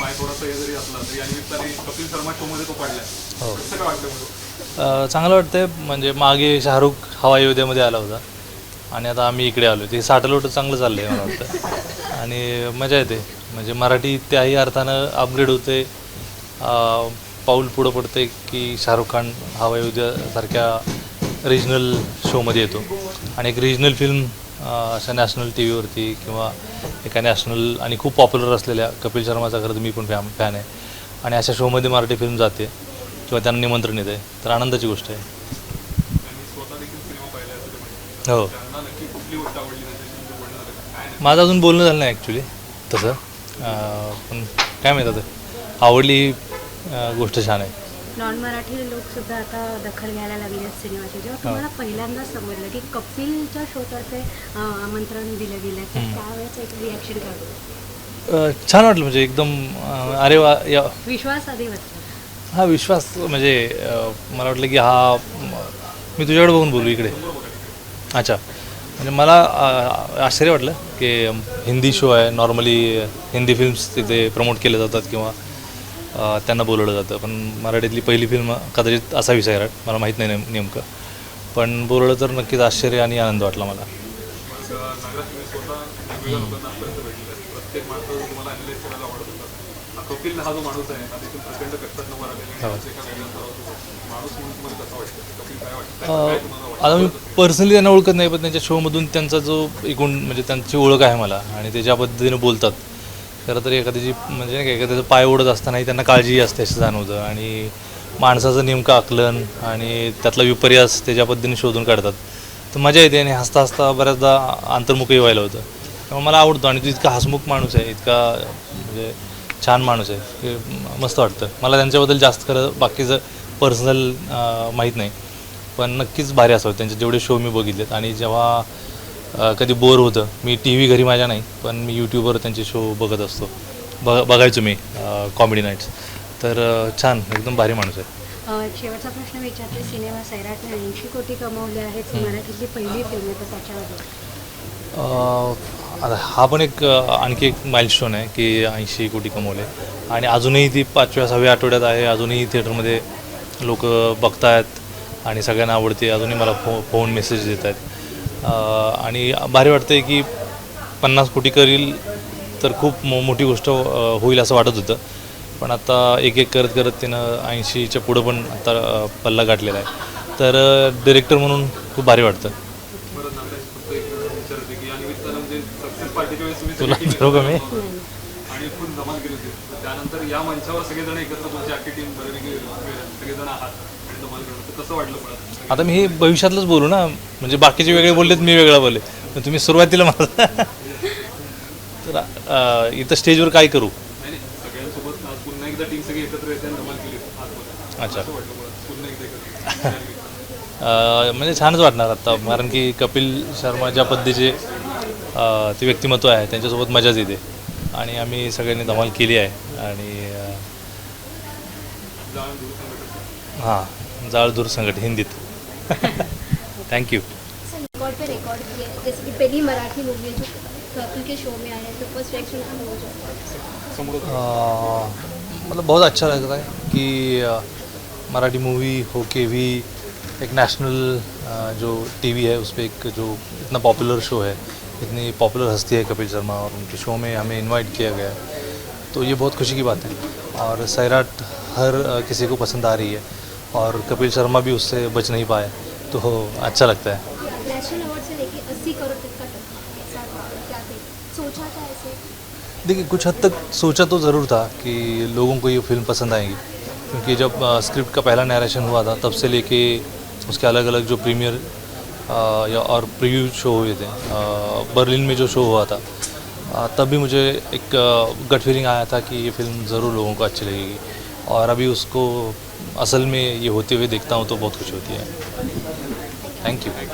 पाय थोडासा हे जरी असला तरी या निमित्ताने कपिल शर्मा शोमध्ये तो पडलाय. हो. कसं काय वाटलं मला? चांगलं वाटतंय. म्हणजे मागे शाहरुख हवाई अयोध्यामध्ये आला होता आणि आता आम्ही इकडे आलो. ते साठलोट चांगलं चाललं आहे मला वाटतं. आणि मजा येते. म्हणजे मराठी त्याही अर्थानं अपग्रेड होते. पाऊल पुढं पडते की शाहरुख खान हवाई अयोध्यासारख्या रिजनल शोमध्ये येतो आणि एक रिजनल फिल्म अशा नॅशनल टी व्हीवरती किंवा एका नॅशनल आणि खूप पॉप्युलर असलेल्या कपिल शर्माचा खरं तर मी पण फॅन आहे आणि अशा शोमध्ये मराठी फिल्म जाते किंवा त्यांना निमंत्रण येते, तर आनंदाची गोष्ट आहे. त्यांनी स्वतः देखील सिनेमा पाहिला असं ते म्हटलं. हो. त्यांना नक्की कुठली गोष्ट आवडली त्याच्याशी बोलणं झालं का? काय नाही. माझं अजून बोलणं झालं नाही ॲक्च्युली तसं. पण काय माहीत आता, आवडली ही गोष्ट छान आहे. नॉन मराठी लोकसुद्धा आता दखल घ्यायला लागले आहेत सिनेमाची. जेव्हा तुम्हाला पहिल्यांदा समजलं की कपिलच्या शोतर्फे आमंत्रण दिलं गेलं तर त्यावेळेस एक रिॲक्शन काय होतं? छान वाटलं. म्हणजे एकदम अरे वा या विश्वास आधी बसला. हा विश्वास म्हणजे मला वाटलं की हा मी तुझ्याकडे बघून बोलू इकडे. अच्छा. म्हणजे मला आश्चर्य वाटलं की हिंदी शो आहे. नॉर्मली हिंदी फिल्म्स तिथे प्रमोट केले जातात किंवा त्यांना बोलवलं जातं. पण मराठीतली पहिली फिल्म कदाचित असावी सैराट, मला माहीत नाही नेमकं. पण बोलवलं तर नक्कीच आश्चर्य आणि आनंद वाटला मला. नागराज, तुम्ही स्वतः वेगवेगळ्या लोकांना आजपर्यंत भेटलेला आहे. प्रत्येक माणसाचं तुम्हाला अॅनलाइज करायला आवडत होता. कपिल हा जो माणूस आहे हा देखील प्रचंड कष्टातनं वर आलेला आहे. एका वेगळ्या स्तरावर माणूस म्हणून तुम्हाला कसं वाटतं? कपिल काय वाटतं? काय तुम्हाला वाटतं? आता मी पर्सनली त्यांना ओळखत नाही, पण त्यांच्या शोमधून त्यांचा जो एकूण म्हणजे त्यांची ओळख आहे मला आणि ते ज्या पद्धतीने बोलतात, खरं तर एखाद्याची म्हणजे नाही का एखाद्याचं पाय ओढत असतानाही त्यांना काळजी असते असं जाणवतं. आणि माणसाचं नेमकं आकलन आणि त्यातला विपर्यास ते ज्या पद्धतीने शोधून काढतात, तर मजा येते. आणि हसता हसता बऱ्याचदा अंतर्मुखही व्हायला होतं. त्यामुळे मला आवडतो. आणि तो इतका हसमुख माणूस आहे, इतका म्हणजे छान माणूस आहे की मस्त वाटतं. मला त्यांच्याबद्दल जास्त खरं बाकीचं पर्सनल माहीत नाही, पण नक्कीच भारी असावं. त्यांचे जेवढे शो मी बघितलेत आणि जेव्हा कधी बोर होतं, मी टी व्ही घरी माझ्या नाही, पण मी यूट्यूबवर त्यांचे शो बघत असतो. बघायचो मी कॉमेडी नाईट्स. तर छान, एकदम भारी माणूस आहे. शेवटचा प्रश्न विचारते. सिनेमा सैराटने 80 कोटी कमवले आहेत. मराठीतली पहिली फिल्म आहे, तर त्याच्यावर आता हा पण एक आणखी एक माइलस्टोन आहे की 80 कोटी कमवले आणि अजूनही ती 5व्या-6व्या आठवड्यात आहे. अजूनही थिएटरमध्ये लोक बघत आहेत आणि सगळ्यांना आवडते. अजूनही मला फोन मेसेज देत आहेत. आणि भारी वाटतं की 50 कोटी करील तर खूप मोठी गोष्ट होईल असं वाटत होतं. पण आता एक एक करत करत तिनं 80च्या पुढं पण आता पल्ला गाठलेला आहे. तर डिरेक्टर म्हणून खूप भारी वाटतं. बरं नागराज, फक्त एक विचारते की या निमित्तानं म्हणजे सक्सेस पार्टीच्या वेळेस तुम्ही तुला सगळी team ठरवू का मी? एकत्र होतो. आणि खूप धमाल केली होती. त्यानंतर या मंचावर सगळेजण एकत्र तुमची अख्खी टीम बऱ्यापैकी सगळेजण आहात आणि धमाल करत होतो. कसं वाटलं मला? आता मी हे भविष्यातलंच बोलू ना. म्हणजे बाकीचे वेगळे बोललेत, मी वेगळा बोलले. पण तुम्ही सुरुवातीला मला तर इथं स्टेजवर काय करू? नाही नाही, सगळ्यांसोबत आज पुन्हा एकदा टीम सगळी एकत्र येते आणि धमाल केली आजमध्ये. अच्छा. असं वाटलं मला पुन्हा एकदा एकत्र. म्हणजे छानच वाटणार आत्ता. कारण की कपिल शर्मा ज्या पद्धतीचे ते व्यक्तिमत्व आहे, त्यांच्यासोबत मजाच येते. आणि आम्ही सगळ्यांनी धमाल केली आहे. आणि जाण दूर संघटन. हां, जाळ दूर संकट हिंदीत. थँक्यू. रिकॉर्ड पे रिकॉर्ड किए, जैसे कि पहली मराठी मूवी है जो कपिल के शो में आया है, तो फर्स्ट रिएक्शन आपका हो जाता है? मतलब बहुत अच्छा लग रहा है कि मराठी मूवी हो के भी एक नेशनल जो टीवी है उस पर एक जो इतना पॉपुलर शो है, इतनी पॉपुलर हस्ती है कपिल शर्मा, और उनके शो में हमें इनवाइट किया गया है, तो ये बहुत खुशी की बात है. और सैराट हर किसी को पसंद आ रही है और कपिल शर्मा भी उससे बच नहीं पाए, तो अच्छा लगता है. नेशनल अवार्ड से लेके 80 करोड़ तक का टक्कर क्या थे, सोचा था ऐसे? देखिए, कुछ हद तक सोचा तो ज़रूर था कि लोगों को ये फिल्म पसंद आएगी, क्योंकि जब स्क्रिप्ट का पहला नरेशन हुआ था तब से लेके उसके अलग अलग जो प्रीमियर या और प्रीव्यू शो हुए थे, बर्लिन में जो शो हुआ था, तब भी मुझे एक गट फीलिंग आया था कि ये फिल्म ज़रूर लोगों को अच्छी लगेगी. और अभी उसको असल में ये होते हुए देखता हूँ तो बहुत खुशी होती है. Thank you.